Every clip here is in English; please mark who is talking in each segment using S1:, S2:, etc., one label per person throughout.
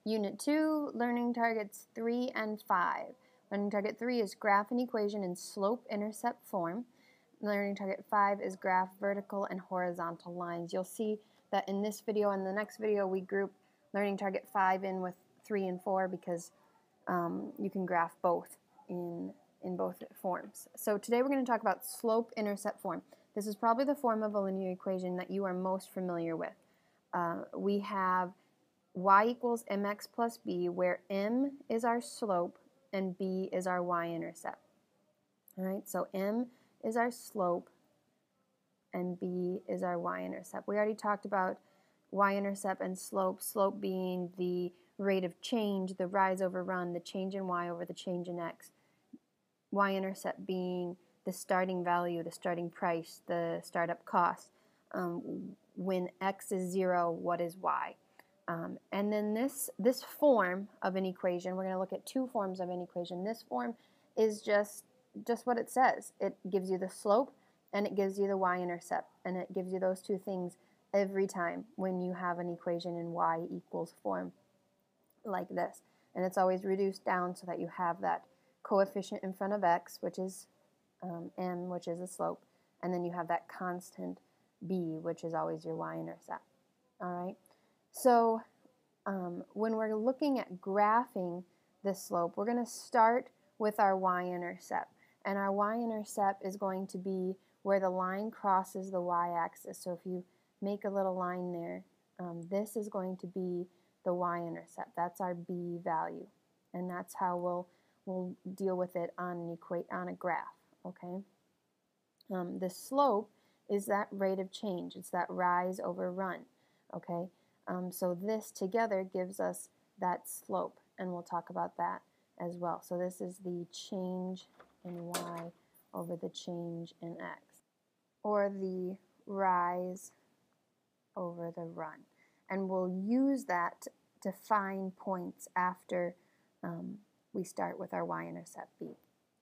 S1: Unit 2, Learning Targets 3 and 5. Learning Target 3 is graph an equation in slope-intercept form. Learning Target 5 is graph vertical and horizontal lines. You'll see that in this video and the next video we group Learning Target 5 in with 3 and 4 because you can graph both in both forms. So today we're going to talk about slope-intercept form. This is probably the form of a linear equation that you are most familiar with. We have y equals mx plus b, where m is our slope and b is our y-intercept. All right, so m is our slope and b is our y-intercept. We already talked about y-intercept and slope, slope being the rate of change, the rise over run, the change in y over the change in x. Y-intercept being the starting value, the starting price, the startup cost. When x is 0, what is y? And then this form of an equation, we're going to look at two forms of an equation. This form is just what it says. It gives you the slope and it gives you the y-intercept, and it gives you those two things every time when you have an equation in y equals form like this. And it's always reduced down so that you have that coefficient in front of x, which is m, which is the slope, and then you have that constant b, which is always your y-intercept. All right. So when we're looking at graphing the slope, we're going to start with our y-intercept. And our y-intercept is going to be where the line crosses the y-axis. So if you make a little line there, this is going to be the y-intercept. That's our b value. And that's how we'll deal with it on a graph. Okay. The slope is that rate of change. It's that rise over run. Okay. So this together gives us that slope, and we'll talk about that as well. So this is the change in y over the change in x, or the rise over the run. And we'll use that to find points after we start with our y-intercept b.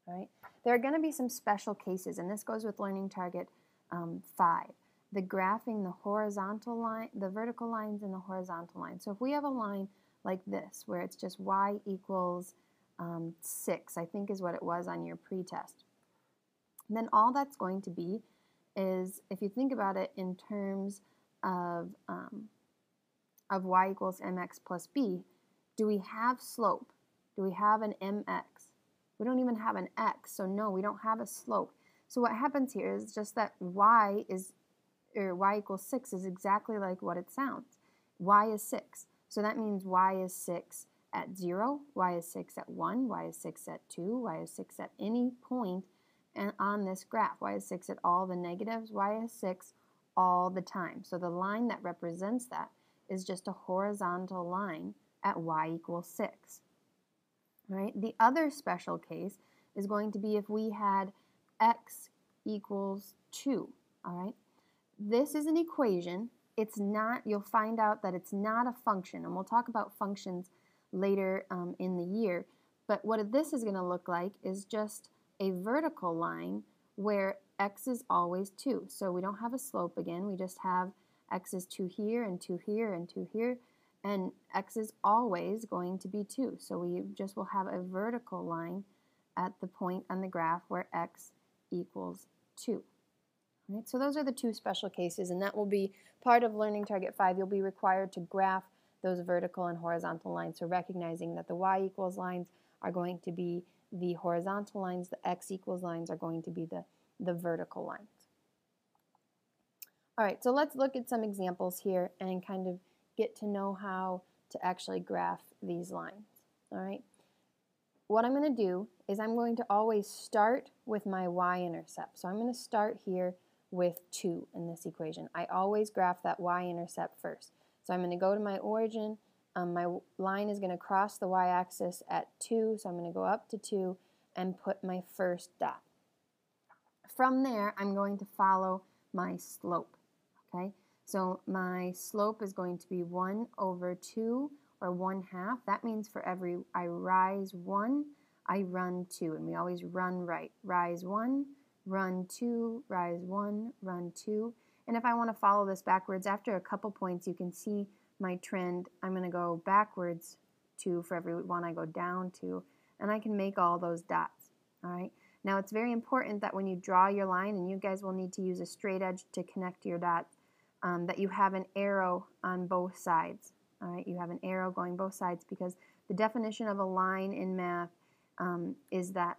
S1: Right? There are going to be some special cases, and this goes with Learning Target 5. The graphing the horizontal line, the vertical lines and the horizontal lines. So if we have a line like this, where it's just y equals 6, I think is what it was on your pretest, then all that's going to be is, if you think about it in terms of y equals mx plus b, do we have slope? Do we have an mx? We don't even have an x, so no, we don't have a slope. So what happens here is just that y equals 6 is exactly like what it sounds. Y is 6. So that means y is 6 at 0, y is 6 at 1, y is 6 at 2, y is 6 at any point on this graph. Y is 6 at all the negatives, y is 6 all the time. So the line that represents that is just a horizontal line at y equals 6. Right? The other special case is going to be if we had x equals 2. All right? This is an equation. It's not, you'll find out that it's not a function, and we'll talk about functions later in the year. But what this is going to look like is just a vertical line where x is always 2. So we don't have a slope again. We just have x is 2 here and 2 here and 2 here. And x is always going to be 2. So we just will have a vertical line at the point on the graph where x equals 2. Right? So those are the two special cases, and that will be part of Learning Target 5. You'll be required to graph those vertical and horizontal lines. So recognizing that the y equals lines are going to be the horizontal lines, the x equals lines are going to be the vertical lines. All right, so let's look at some examples here and kind of get to know how to actually graph these lines. All right. What I'm going to do is I'm going to always start with my y-intercept. So I'm going to start here with 2 in this equation. I always graph that y-intercept first. So I'm going to go to my origin. My line is going to cross the y-axis at 2, so I'm going to go up to 2 and put my first dot. From there, I'm going to follow my slope. Okay, so my slope is going to be 1 over 2, or 1/2. That means for every I rise 1, I run 2, and we always run right. Rise 1, run 2, rise 1, run 2. And if I want to follow this backwards, after a couple points you can see my trend. I'm going to go backwards 2. For every one I go down 2. And I can make all those dots. All right. Now it's very important that when you draw your line, and you guys will need to use a straight edge to connect your dots, that you have an arrow on both sides. All right. You have an arrow going both sides, because the definition of a line in math is that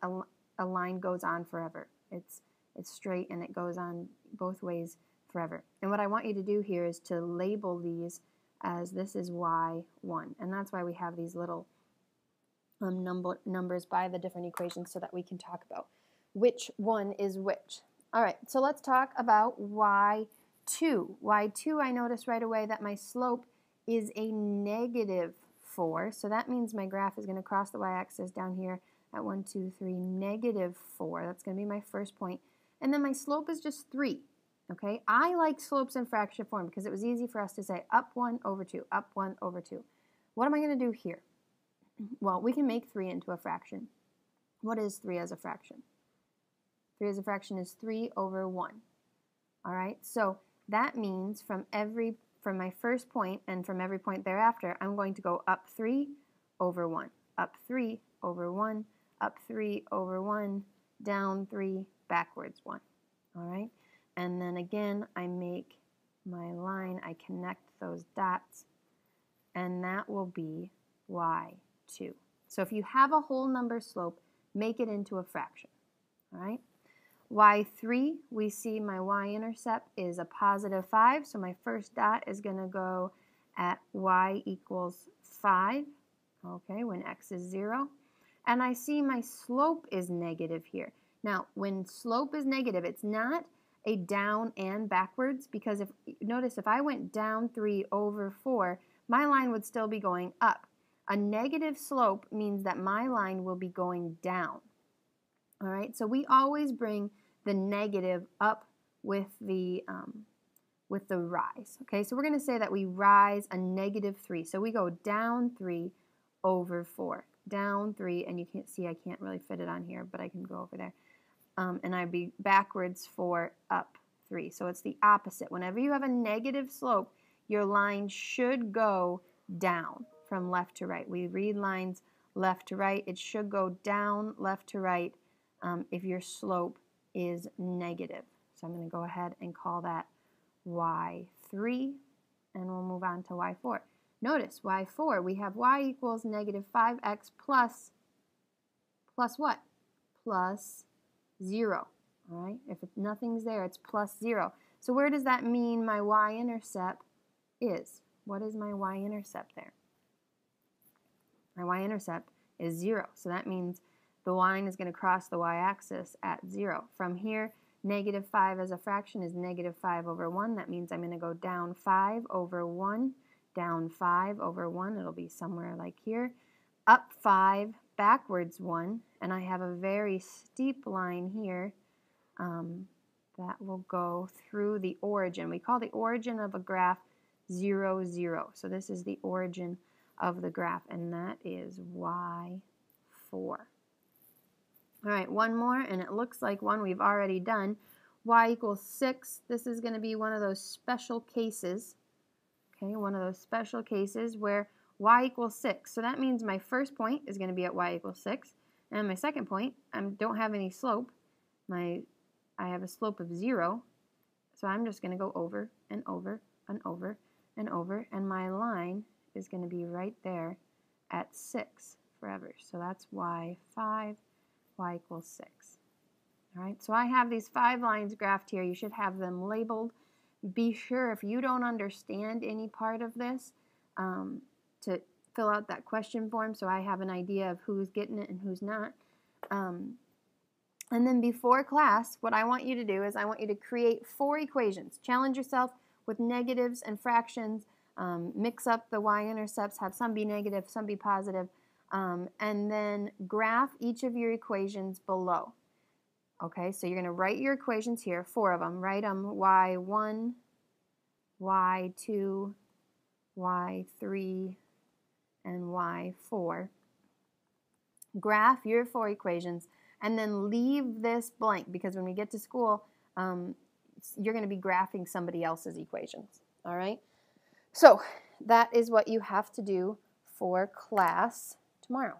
S1: a line goes on forever. It's straight and it goes on both ways forever. And what I want you to do here is to label these as this is y1. And that's why we have these little numbers by the different equations, so that we can talk about which one is which. All right, so let's talk about y2. y2, I notice right away that my slope is a -4. So that means my graph is going to cross the y-axis down here at 1, 2, 3, -4. That's going to be my first point. And then my slope is just 3. Okay, I like slopes in fraction form because it was easy for us to say up 1 over 2, up 1 over 2. What am I going to do here? Well, we can make 3 into a fraction. What is 3 as a fraction? 3 as a fraction is 3 over 1. All right, so that means from my first point and from every point thereafter, I'm going to go up 3 over 1, up 3 over 1, up 3 over 1, down 3, backwards 1. All right, and then again, I make my line, I connect those dots, and that will be y2. So if you have a whole number slope, make it into a fraction. All right. y3, we see my y-intercept is a +5, so my first dot is going to go at y equals 5, okay, when x is 0. And I see my slope is negative here. Now, when slope is negative, it's not a down and backwards, because notice if I went down 3 over 4, my line would still be going up. A negative slope means that my line will be going down. All right, so we always bring the negative up with the rise. Okay, so we're going to say that we rise a -3. So we go down 3 over 4. Down 3, and you can't see, I can't really fit it on here, but I can go over there. And I'd be backwards 4, up 3. So it's the opposite. Whenever you have a negative slope, your line should go down from left to right. We read lines left to right. It should go down left to right if your slope is negative. So I'm going to go ahead and call that y3, and we'll move on to y4. Notice y4, we have y equals -5x plus what? Plus 0. All right, if nothing's there, it's plus 0. So where does that mean my y-intercept is? What is my y-intercept there? My y-intercept is 0. So that means the line is going to cross the y-axis at 0. From here, -5 as a fraction is -5 over 1. That means I'm going to go down 5 over 1, down 5 over 1. It'll be somewhere like here. Up 5, backwards 1. And I have a very steep line here that will go through the origin. We call the origin of a graph 0, 0. So this is the origin of the graph, and that is y4. All right, one more, and it looks like one we've already done. Y equals 6. This is going to be one of those special cases, okay, one of those special cases where y equals 6. So that means my first point is going to be at y equals 6, and my second point, I don't have any slope. I have a slope of 0, so I'm just going to go over and over and over and over, and my line is going to be right there at 6 forever. So that's y5, y equals 6. All right, so I have these 5 lines graphed here. You should have them labeled. Be sure if you don't understand any part of this to fill out that question form so I have an idea of who's getting it and who's not. And then before class, what I want you to do is I want you to create 4 equations. Challenge yourself with negatives and fractions. Mix up the y-intercepts, have some be negative, some be positive, and then graph each of your equations below. Okay, so you're going to write your equations here, 4 of them. Write them y1, y2, y3, and y4. Graph your 4 equations, and then leave this blank, because when we get to school, you're going to be graphing somebody else's equations. All right? So that is what you have to do for class tomorrow.